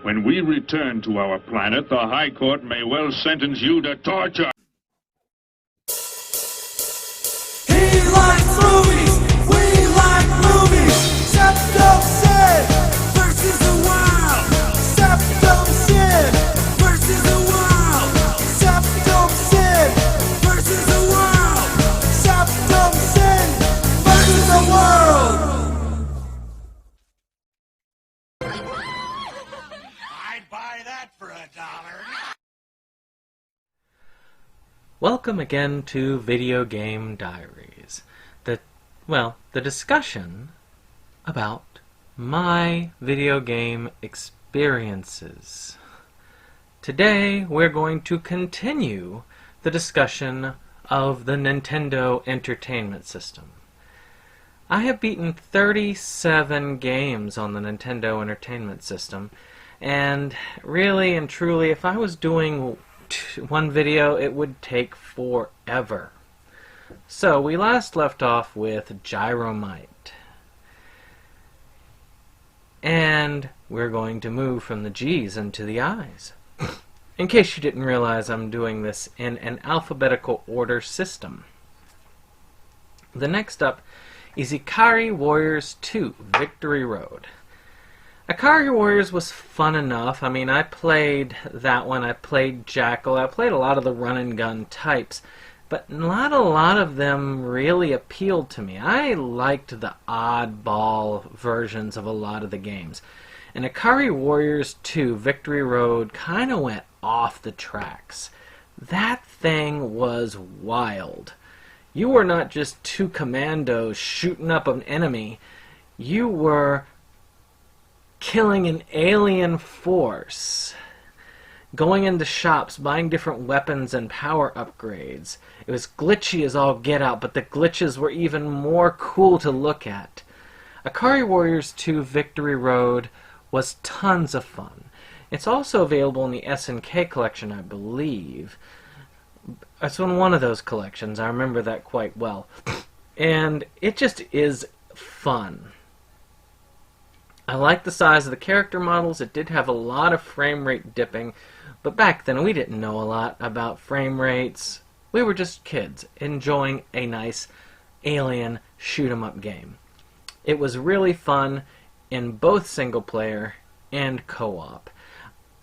When we return to our planet, the High Court may well sentence you to torture. He likes movies, we like movies. Septum Sin versus the world. Septum Sin versus the world. Septum Sin versus the world. Septum Sin versus the world. I'd buy that for $1. Welcome again to Video Game Diaries. The discussion about my video game experiences. Today we're going to continue the discussion of the Nintendo Entertainment System. I have beaten 37 games on the Nintendo Entertainment System, and really and truly, if I was doing one video, it would take forever. So we last left off with Gyromite, and we're going to move from the G's into the I's. In case you didn't realize, I'm doing this in an alphabetical order system. The next up is Ikari Warriors 2 Victory Road. Ikari Warriors was fun enough. I mean, I played that one, I played Jackal, I played a lot of the run and gun types, but not a lot of them really appealed to me. I liked the oddball versions of a lot of the games. And Ikari Warriors 2 Victory Road kind of went off the tracks. That thing was wild. You were not just two commandos shooting up an enemy. You were killing an alien force, going into shops, buying different weapons and power upgrades. It was glitchy as all get out, but the glitches were even more cool to look at. Ikari Warriors 2 Victory Road was tons of fun. It's also available in the SNK collection, I believe. It's in one of those collections. I remember that quite well. And it just is fun. I like the size of the character models. It did have a lot of frame rate dipping, but back then we didn't know a lot about frame rates. We were just kids enjoying a nice alien shoot-'em-up game. It was really fun in both single player and co-op.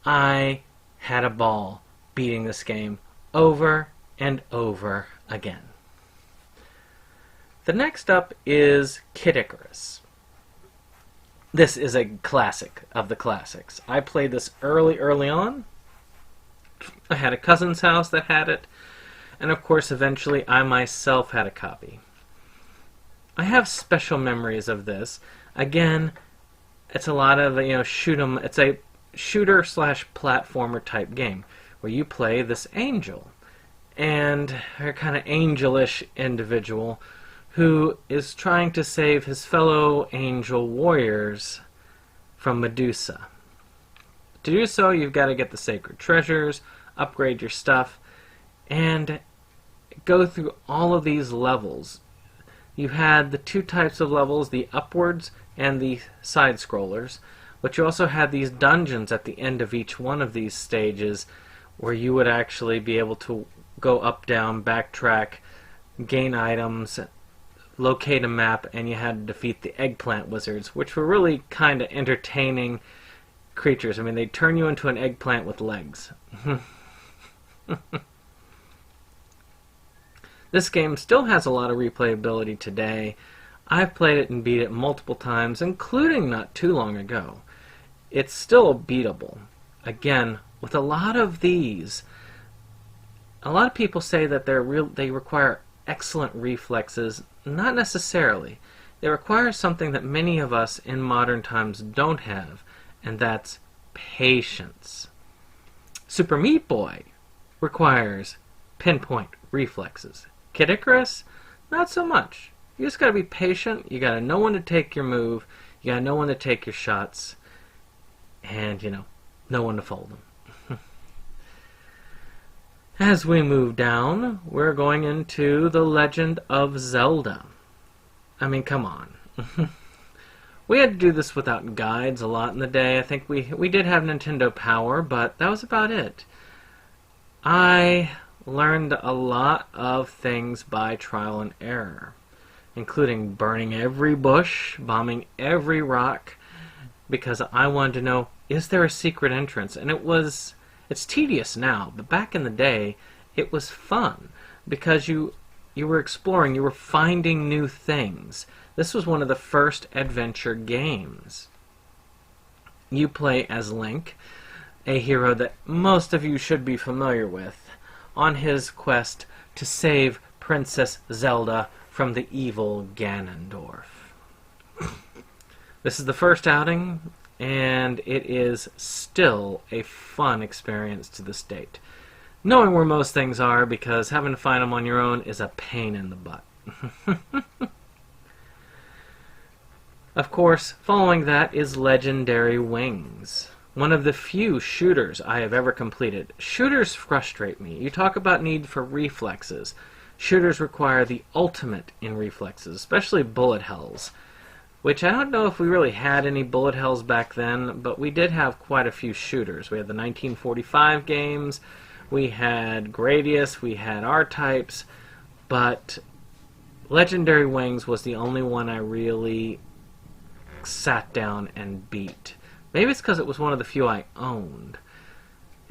I had a ball beating this game over and over again. The next up is Kid Icarus. This is a classic of the classics. I played this early on. I had a cousin's house that had it, and of course eventually I myself had a copy. I have special memories of this. Again, it's a lot of, shoot 'em. It's a shooter/platformer type game where you play this angel, and a kind of angelish individual who is trying to save his fellow angel warriors from Medusa. To do so, you've got to get the sacred treasures, upgrade your stuff, and go through all of these levels. You had the two types of levels, the upwards and the side-scrollers, but you also had these dungeons at the end of each one of these stages where you would actually be able to go up, down, backtrack, gain items, locate a map, and you had to defeat the eggplant wizards, which were really kind of entertaining creatures. I mean, they'd turn you into an eggplant with legs. This game still has a lot of replayability today. I've played it and beat it multiple times, including not too long ago. It's still beatable. Again, with a lot of these, a lot of people say that they require excellent reflexes. Not necessarily. They require something that many of us in modern times don't have, and that's patience. Super Meat Boy requires pinpoint reflexes. Kid Icarus, not so much. You just gotta be patient, you gotta know when to take your move, you gotta know when to take your shots, and, know when to fold them. As we move down, we're going into The Legend of Zelda. I mean, come on. We had to do this without guides a lot in the day. I think we did have Nintendo Power, but that was about it. I learned a lot of things by trial and error, including burning every bush, bombing every rock, because I wanted to know, is there a secret entrance? And it's tedious now, but back in the day, it was fun, because you were exploring, you were finding new things. This was one of the first adventure games. You play as Link, a hero that most of you should be familiar with, on his quest to save Princess Zelda from the evil Ganondorf. This is the first outing, and it is still a fun experience to this date. Knowing where most things are, because having to find them on your own is a pain in the butt. Of course, following that is Legendary Wings. One of the few shooters I have ever completed. Shooters frustrate me. You talk about need for reflexes. Shooters require the ultimate in reflexes, especially bullet hells, which I don't know if we really had any bullet hells back then, but we did have quite a few shooters. We had the 1945 games, we had Gradius, we had R-Types, but Legendary Wings was the only one I really sat down and beat. Maybe it's because it was one of the few I owned.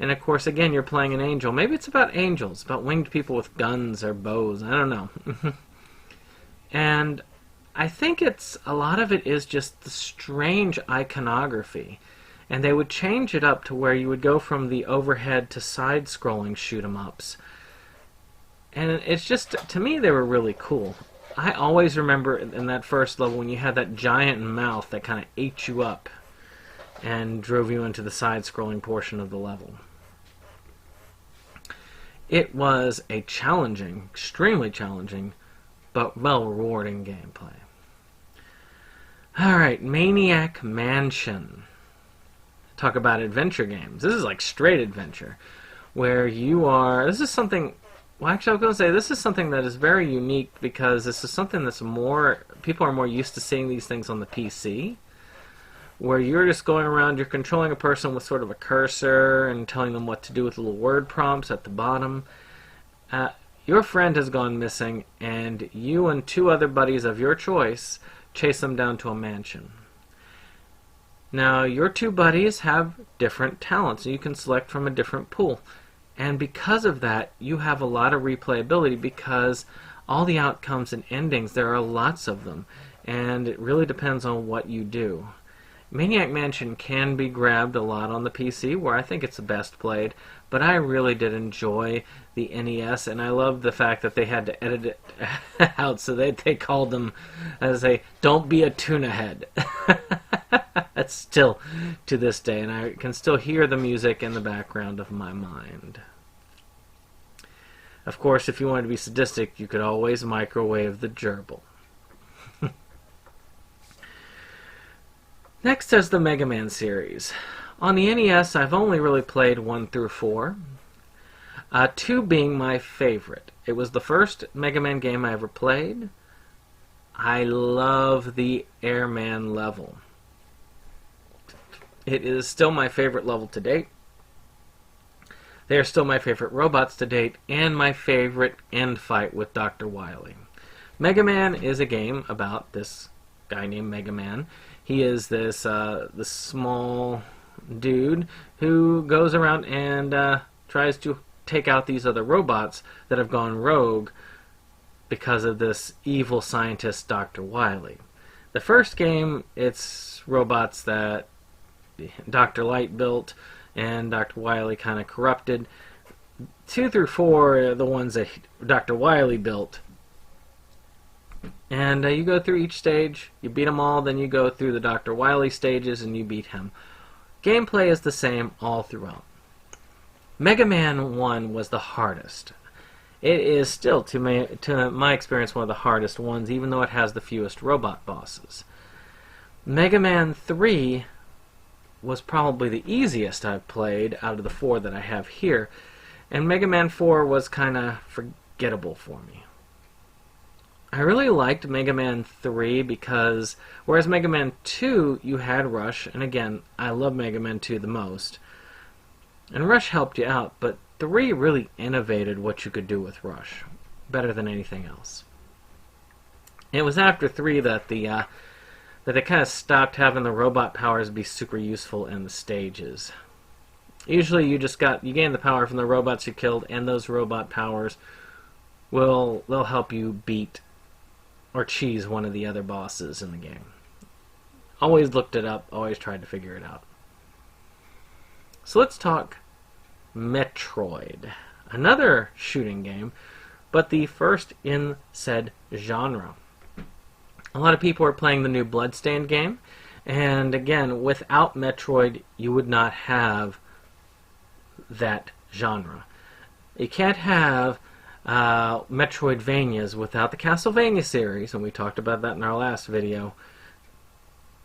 And of course, again, you're playing an angel. Maybe it's about angels, about winged people with guns or bows. I don't know. And I think a lot of it is just the strange iconography. And they would change it up to where you would go from the overhead to side-scrolling shoot-'em-ups. And it's just, to me, they were really cool. I always remember in that first level when you had that giant mouth that kind of ate you up and drove you into the side-scrolling portion of the level. It was a challenging, extremely challenging, but well-rewarding gameplay. Alright, Maniac Mansion. Talk about adventure games. This is like straight adventure, where you are... This is something... Well, actually, I was going to say, this is something that is very unique because this is something that's more... People are more used to seeing these things on the PC, where you're just going around, you're controlling a person with sort of a cursor and telling them what to do with little word prompts at the bottom. Your friend has gone missing, and you and two other buddies of your choice chase them down to a mansion. Now, your two buddies have different talents, and you can select from a different pool. And because of that, you have a lot of replayability because all the outcomes and endings, there are lots of them. And it really depends on what you do. Maniac Mansion can be grabbed a lot on the PC, where I think it's the best played, but I really did enjoy the NES, and I love the fact that they had to edit it out, so they called them, as a, don't be a tuna head. That's still to this day, and I can still hear the music in the background of my mind. Of course, if you wanted to be sadistic, you could always microwave the gerbil. Next is the Mega Man series. On the NES, I've only really played 1 through 4, 2 being my favorite. It was the first Mega Man game I ever played. I love the Airman level. It is still my favorite level to date. They are still my favorite robots to date, and my favorite end fight with Dr. Wily. Mega Man is a game about this guy named Mega Man. He is this small dude who goes around and tries to take out these other robots that have gone rogue because of this evil scientist, Dr. Wily. The first game, it's robots that Dr. Light built and Dr. Wily kind of corrupted. 2 through 4 are the ones that Dr. Wily built. And you go through each stage, you beat them all, then you go through the Dr. Wily stages and you beat him. Gameplay is the same all throughout. Mega Man 1 was the hardest. It is still, to my experience, one of the hardest ones, even though it has the fewest robot bosses. Mega Man 3 was probably the easiest I've played out of the 4 that I have here, and Mega Man 4 was kind of forgettable for me. I really liked Mega Man 3 because, whereas Mega Man 2, you had Rush, and again, I love Mega Man 2 the most, and Rush helped you out, but 3 really innovated what you could do with Rush, better than anything else. It was after 3 that that they kind of stopped having the robot powers be super useful in the stages. Usually you gain the power from the robots you killed, and those robot powers they'll help you beat or cheese one of the other bosses in the game. Always looked it up, always tried to figure it out. So let's talk Metroid. Another shooting game, but the first in said genre. A lot of people are playing the new Bloodstained game, and again, without Metroid, you would not have that genre. You can't have Metroidvanias without the Castlevania series, and we talked about that in our last video.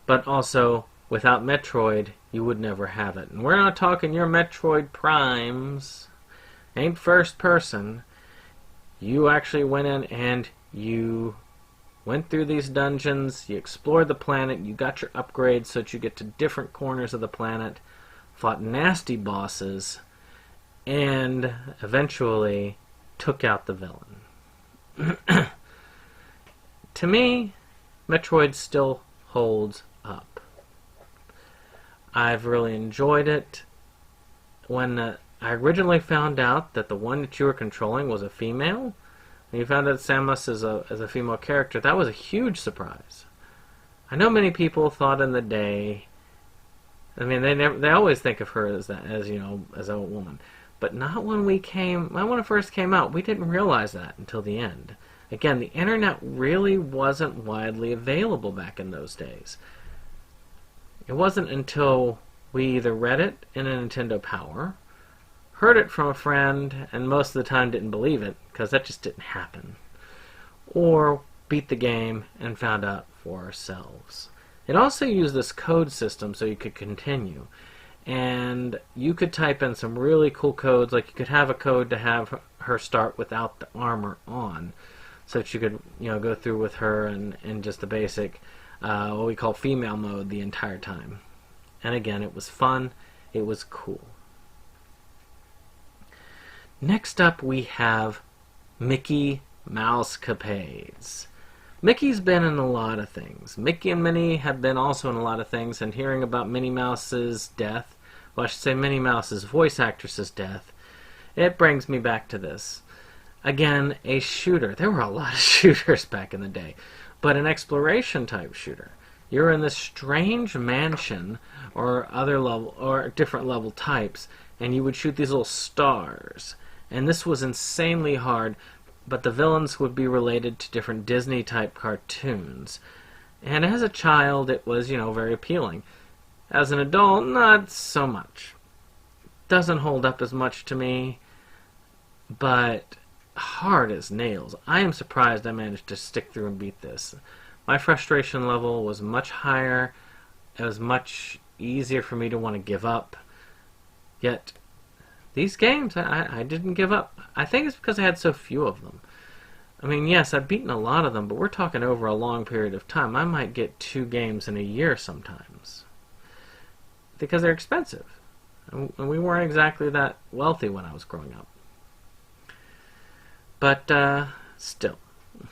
But also, without Metroid, you would never have it. And we're not talking your Metroid Primes. Ain't first person. You actually went in and you went through these dungeons, you explored the planet, you got your upgrades so that you get to different corners of the planet, fought nasty bosses, and eventually took out the villain. To me, Metroid still holds up. I've really enjoyed it. When I originally found out that the one that you were controlling was a female, and you found out Samus is a female character, that was a huge surprise. I know many people thought in the day, I mean, they always think of her as a woman. But not when it first came out. We didn't realize that until the end. Again, the internet really wasn't widely available back in those days. It wasn't until we either read it in a Nintendo Power, heard it from a friend, and most of the time didn't believe it, because that just didn't happen, or beat the game and found out for ourselves. It also used this code system so you could continue. And you could type in some really cool codes, like you could have a code to have her start without the armor on, so that you could go through with her in just the basic, what we call female mode the entire time. And again, it was fun, it was cool. Next up we have Mickey Mousecapades. Mickey's been in a lot of things. Mickey and Minnie have been also in a lot of things, and hearing about Minnie Mouse's death, well, I should say Minnie Mouse's voice actress's death, it brings me back to this. Again, a shooter. There were a lot of shooters back in the day, but an exploration type shooter. You're in this strange mansion or other level or different level types, and you would shoot these little stars. And this was insanely hard, but the villains would be related to different Disney type cartoons. And as a child, it was, very appealing. As an adult, not so much. Doesn't hold up as much to me, but hard as nails. I am surprised I managed to stick through and beat this. My frustration level was much higher. It was much easier for me to want to give up. Yet, these games, I didn't give up. I think it's because I had so few of them. I mean, yes, I've beaten a lot of them, but we're talking over a long period of time. I might get 2 games in a year sometimes, because they're expensive. And we weren't exactly that wealthy when I was growing up. But, still.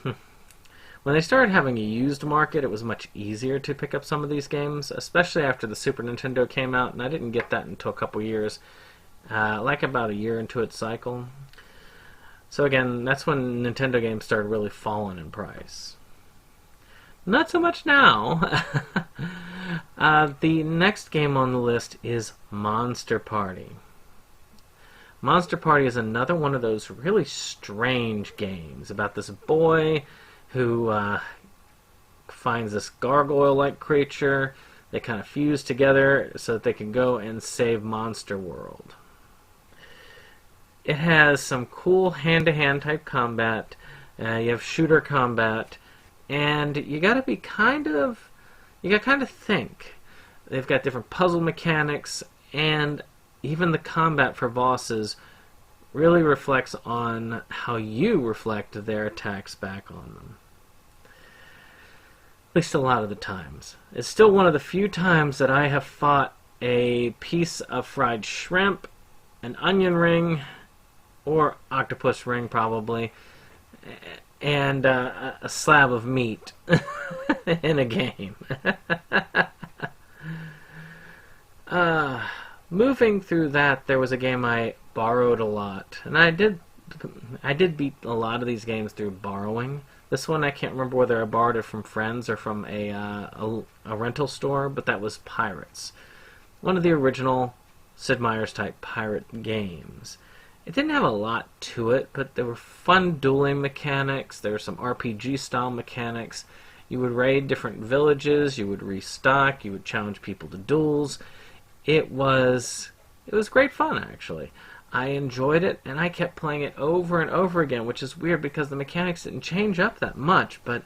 When they started having a used market, it was much easier to pick up some of these games, especially after the Super Nintendo came out, and I didn't get that until a couple years, like about a year into its cycle. So again, that's when Nintendo games started really falling in price. Not so much now. The next game on the list is Monster Party. Monster Party is another one of those really strange games about this boy who finds this gargoyle-like creature. They kind of fuse together so that they can go and save Monster World. It has some cool hand-to-hand type combat. You have shooter combat, and you gotta be you gotta kind of think. They've got different puzzle mechanics, and even the combat for bosses really reflects on how you reflect their attacks back on them. At least a lot of the times. It's still one of the few times that I have fought a piece of fried shrimp, an onion ring, or octopus ring probably, and a slab of meat in a game. Moving through that, there was a game I borrowed a lot, and I did beat a lot of these games through borrowing. This one I can't remember whether I borrowed it from friends or from a rental store, but that was Pirates. One of the original Sid Meier's type pirate games. It didn't have a lot to it, but there were fun dueling mechanics. There were some RPG style mechanics. You would raid different villages, you would restock, you would challenge people to duels. It was great fun, actually. I enjoyed it, and I kept playing it over and over again, which is weird because the mechanics didn't change up that much, but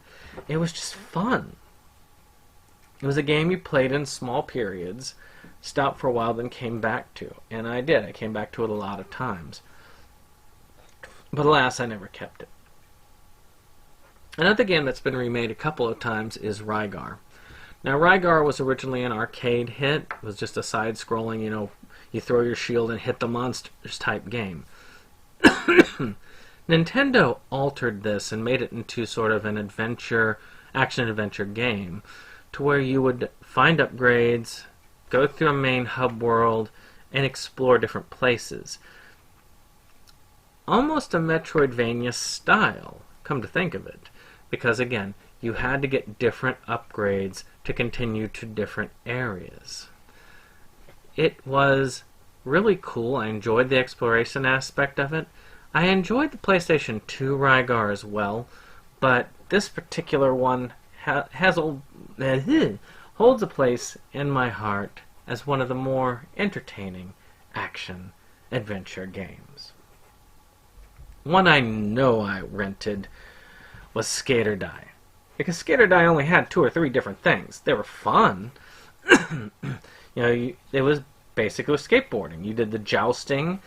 it was just fun. It was a game you played in small periods, stopped for a while, then came back to. And I did. I came back to it a lot of times. But alas, I never kept it. Another game that's been remade a couple of times is Rygar. Now, Rygar was originally an arcade hit. It was just a side-scrolling, you throw your shield and hit the monsters type game. Nintendo altered this and made it into sort of an action-adventure game, to where you would find upgrades, go through a main hub world, and explore different places. Almost a Metroidvania style, come to think of it. Because, again, you had to get different upgrades to continue to different areas. It was really cool. I enjoyed the exploration aspect of it. I enjoyed the PlayStation 2 Rygar as well, but this particular one holds a place in my heart as one of the more entertaining action-adventure games. One I know I rented was Skate or Die. Because Skate or Die only had 2 or 3 different things. They were fun. It was basically skateboarding. You did the jousting,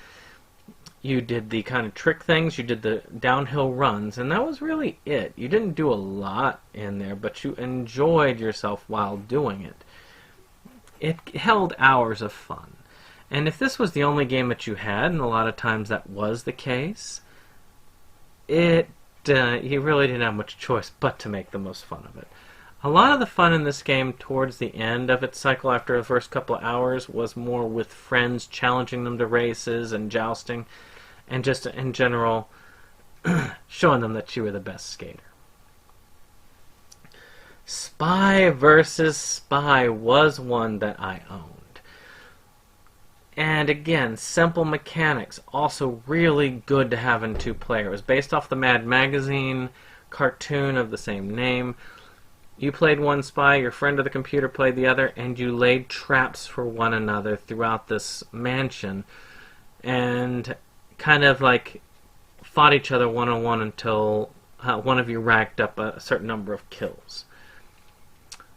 you did the kind of trick things, you did the downhill runs, and that was really it. You didn't do a lot in there, but you enjoyed yourself while doing it. It held hours of fun. And if this was the only game that you had, and a lot of times that was the case, you really didn't have much choice but to make the most fun of it. A lot of the fun in this game towards the end of its cycle, after the first couple of hours, was more with friends, challenging them to races and jousting, and just in general showing them that you were the best skater. Spy vs. Spy was one that I owned. And again, simple mechanics, also really good to have in 2-player. It was based off the Mad Magazine cartoon of the same name. You played one spy, your friend of the computer played the other, and you laid traps for one another throughout this mansion, and kind of like fought each other one-on-one until one of you racked up a certain number of kills.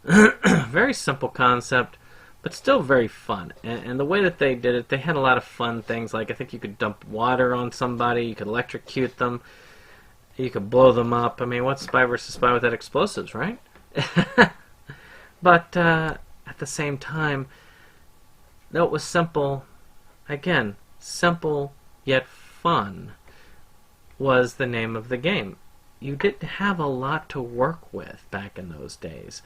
Very simple concept, but still very fun. And the way that they did it, they had a lot of fun things, like I think you could dump water on somebody, you could electrocute them, you could blow them up. I mean, what's Spy vs. Spy without explosives, right? But at the same time, though it was simple, again, simple yet fun was the name of the game. You didn't have a lot to work with back in those days.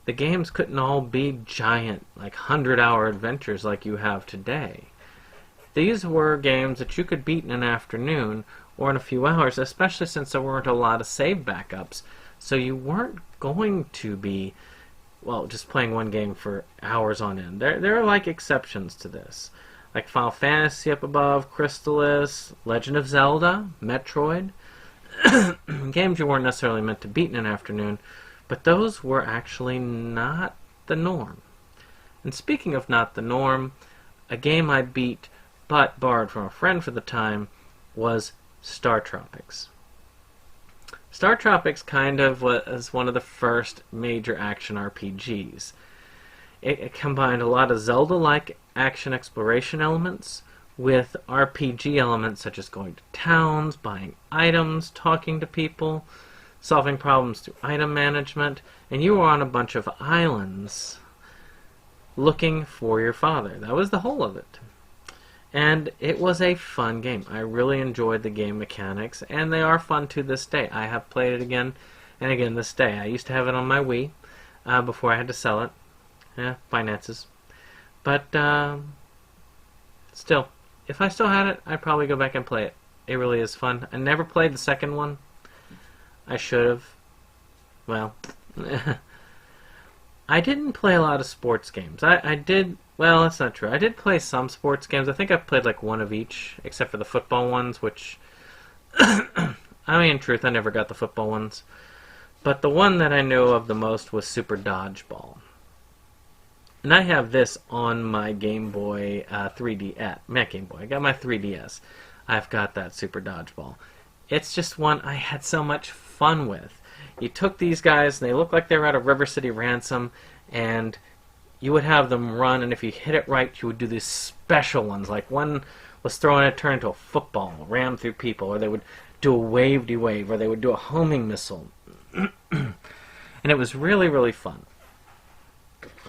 The games couldn't all be giant, like 100-hour adventures like you have today. These were games that you could beat in an afternoon or in a few hours, especially since there weren't a lot of save backups. So you weren't going to be, just playing one game for hours on end. There are like exceptions to this. Like Final Fantasy up above, Crystalis, Legend of Zelda, Metroid. Games you weren't necessarily meant to beat in an afternoon, but those were actually not the norm. And speaking of not the norm, a game I beat but borrowed from a friend for the time was Star Tropics. Star Tropics kind of was one of the first major action RPGs. It combined a lot of Zelda-like action exploration elements with RPG elements such as going to towns, buying items, talking to people. solving problems through item management, and you were on a bunch of islands looking for your father. That was the whole of it. And it was a fun game. I really enjoyed the game mechanics, and they are fun to this day. I have played it again and again this day. I used to have it on my Wii before I had to sell it. Finances. But still, if I still had it, I'd probably go back and play it. It really is fun. I never played the second one. I should have. Well, I didn't play a lot of sports games. I did. Well, that's not true. I did play some sports games. I think I've played like one of each, except for the football ones, which, I mean, in truth, I never got the football ones. But the one that I knew of the most was Super Dodgeball. And I have this on my Game Boy 3DS. Not Game Boy. I got my 3DS. I've got that Super Dodgeball. It's just one I had so much fun with. You took these guys, and they looked like they were out of River City Ransom, and you would have them run, and if you hit it right, you would do these special ones. Like one was throwing a turn into a football, ram through people, or they would do a wave-de-wave, or they would do a homing missile. And it was really, really fun.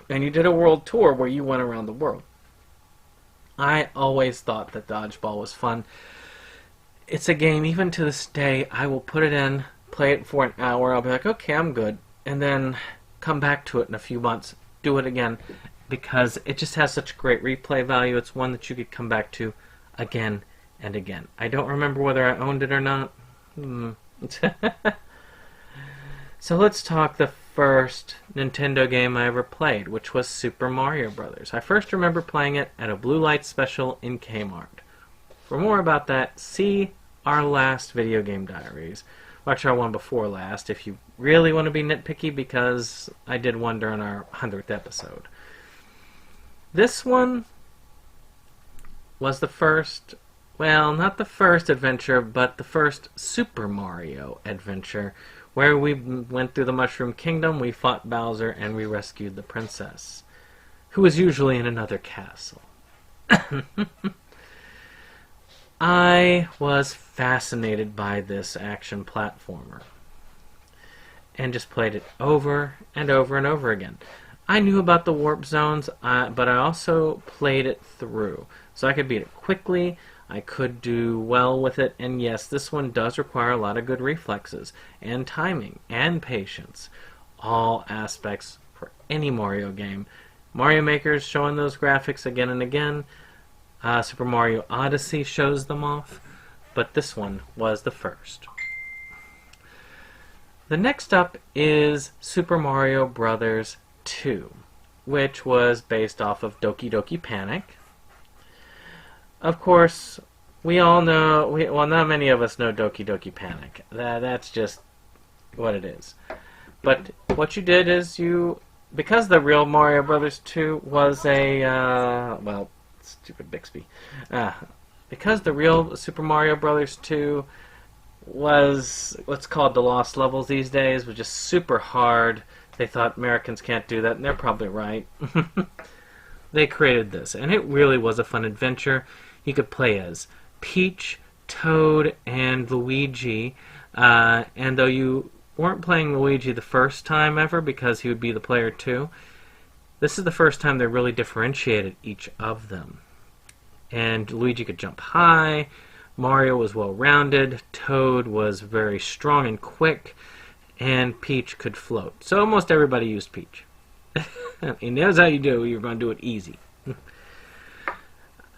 And you did a world tour where you went around the world. I always thought that Dodgeball was fun. It's a game, even to this day, I will put it in, play it for an hour, I'll be like, okay, I'm good, and then come back to it in a few months, do it again, because it just has such great replay value. It's one that you could come back to again and again. I don't remember whether I owned it or not. So let's talk the first Nintendo game I ever played, which was Super Mario Brothers. I first remember playing it at a Blue Light special in Kmart. For more about that, see our last Video Game Diaries. Watch our one before last if you really want to be nitpicky, because I did one during our 100th episode. This one was the first, well, not the first adventure, but the first Super Mario adventure, where we went through the Mushroom Kingdom, we fought Bowser, and we rescued the princess, who was usually in another castle. I was fascinated by this action platformer and just played it over and over and over again. I knew about the warp zones, but I also played it through, so I could beat it quickly, I could do well with it, and yes, this one does require a lot of good reflexes, and timing, and patience. All aspects for any Mario game. Mario Maker's showing those graphics again and again. Super Mario Odyssey shows them off, but this one was the first. The next up is Super Mario Brothers 2, which was based off of Doki Doki Panic. Of course, we all know, well, not many of us know Doki Doki Panic. That's just what it is. But what you did is because the real Mario Brothers 2 was well, stupid Bixby. Because the real Super Mario Brothers 2 was what's called the lost levels these days, was just super hard. They thought Americans can't do that, and they're probably right. They created this, and it really was a fun adventure. You could play as Peach, Toad, and Luigi, and though you weren't playing Luigi the first time ever, because he would be the player 2, this is the first time they really differentiated each of them. And Luigi could jump high, Mario was well-rounded, Toad was very strong and quick, and Peach could float. So almost everybody used Peach. He knows how you do, you're going to do it easy.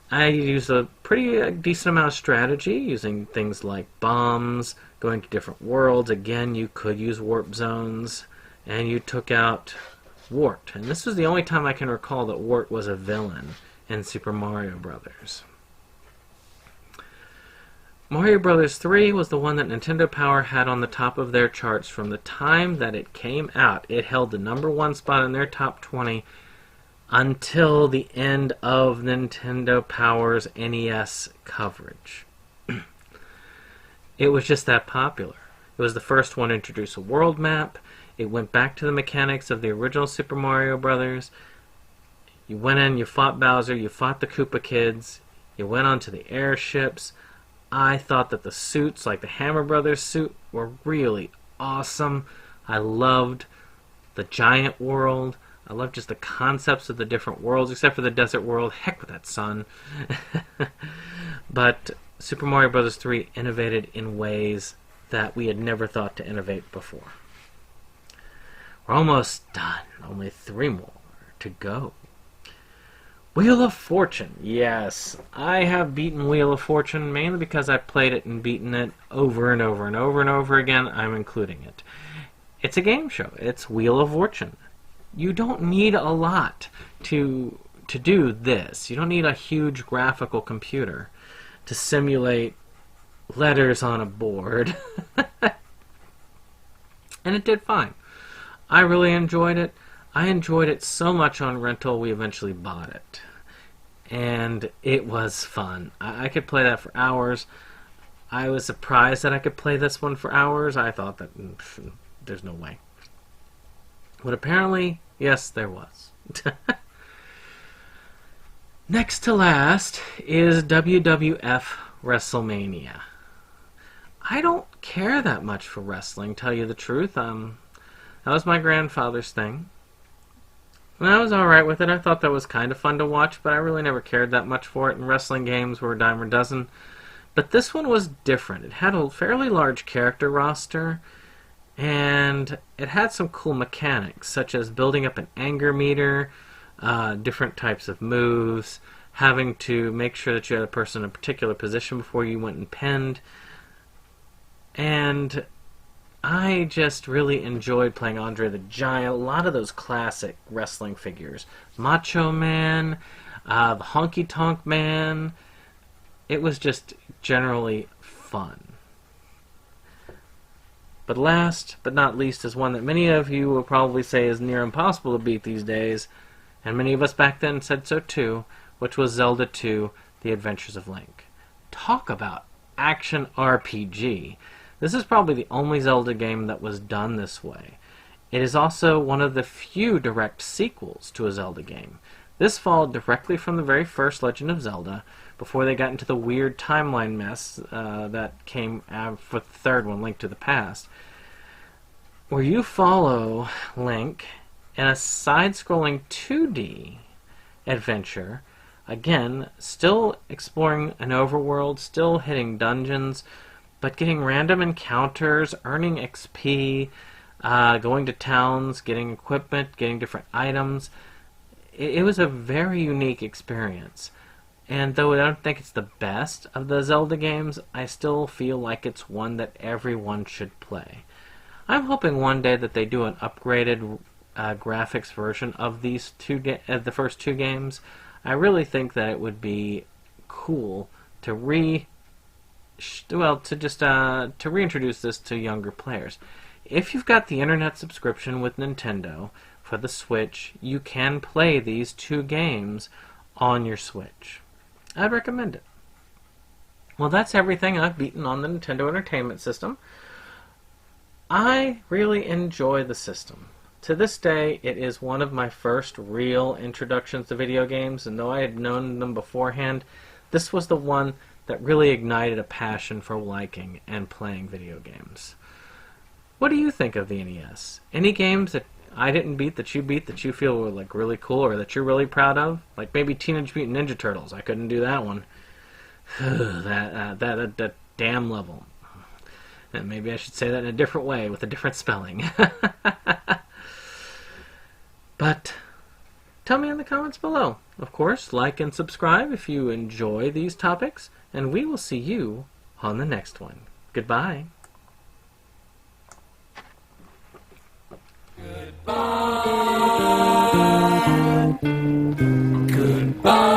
I used a pretty decent amount of strategy, using things like bombs, going to different worlds. Again, you could use warp zones, and you took out Wart. And this was the only time I can recall that Wart was a villain in Super Mario Brothers. Mario Brothers 3 was the one that Nintendo Power had on the top of their charts from the time that it came out. It held the #1 spot in their top 20 until the end of Nintendo Power's NES coverage. It was just that popular. It was the first one to introduce a world map. It went back to the mechanics of the original Super Mario Brothers. You went in, you fought Bowser, you fought the Koopa Kids, you went onto the airships. I thought that the suits, like the Hammer Brothers suit, were really awesome. I loved the giant world. I loved just the concepts of the different worlds, except for the desert world. Heck with that sun. But Super Mario Bros. 3 innovated in ways that we had never thought to innovate before. We're almost done. Only 3 more to go. Wheel of Fortune. Yes, I have beaten Wheel of Fortune mainly because I've played it and beaten it over and over and over and over again. I'm including it. It's a game show. It's Wheel of Fortune. You don't need a lot to do this. You don't need a huge graphical computer to simulate letters on a board. And it did fine. I really enjoyed it. I enjoyed it so much on rental, we eventually bought it. And it was fun. I could play that for hours. I was surprised that I could play this one for hours. I thought that there's no way. But apparently, yes, there was. Next to last is WWF WrestleMania. I don't care that much for wrestling, tell you the truth. That was my grandfather's thing. And I was alright with it. I thought that was kind of fun to watch, but I really never cared that much for it. And wrestling games were a dime a dozen. But this one was different. It had a fairly large character roster, and it had some cool mechanics, such as building up an anger meter, different types of moves, having to make sure that you had a person in a particular position before you went and pinned. And I just really enjoyed playing Andre the Giant, a lot of those classic wrestling figures. Macho Man, the Honky Tonk Man. It was just generally fun. But last but not least is one that many of you will probably say is near impossible to beat these days, and many of us back then said so too, which was Zelda 2, The Adventures of Link. Talk about action RPG. This is probably the only Zelda game that was done this way. It is also one of the few direct sequels to a Zelda game. This followed directly from the very first Legend of Zelda, before they got into the weird timeline mess that came for the third one, Link to the Past, where you follow Link in a side-scrolling 2D adventure, again, still exploring an overworld, still hitting dungeons, but getting random encounters, earning XP, going to towns, getting equipment, getting different items. It was a very unique experience. And though I don't think it's the best of the Zelda games, I still feel like it's one that everyone should play. I'm hoping one day that they do an upgraded graphics version of these the first 2 games. I really think that it would be cool to reintroduce this to younger players. If you've got the internet subscription with Nintendo for the Switch, you can play these 2 games on your Switch. I'd recommend it. Well, that's everything I've beaten on the Nintendo Entertainment System. I really enjoy the system. To this day, it is one of my first real introductions to video games, and though I had known them beforehand, this was the one that really ignited a passion for liking and playing video games. What do you think of the NES? Any games that I didn't beat that you feel were like really cool or that you're really proud of? Like maybe Teenage Mutant Ninja Turtles. I couldn't do that one. that damn level. And maybe I should say that in a different way with a different spelling. But tell me in the comments below. Of course, like and subscribe if you enjoy these topics, and we will see you on the next one. Goodbye. Goodbye.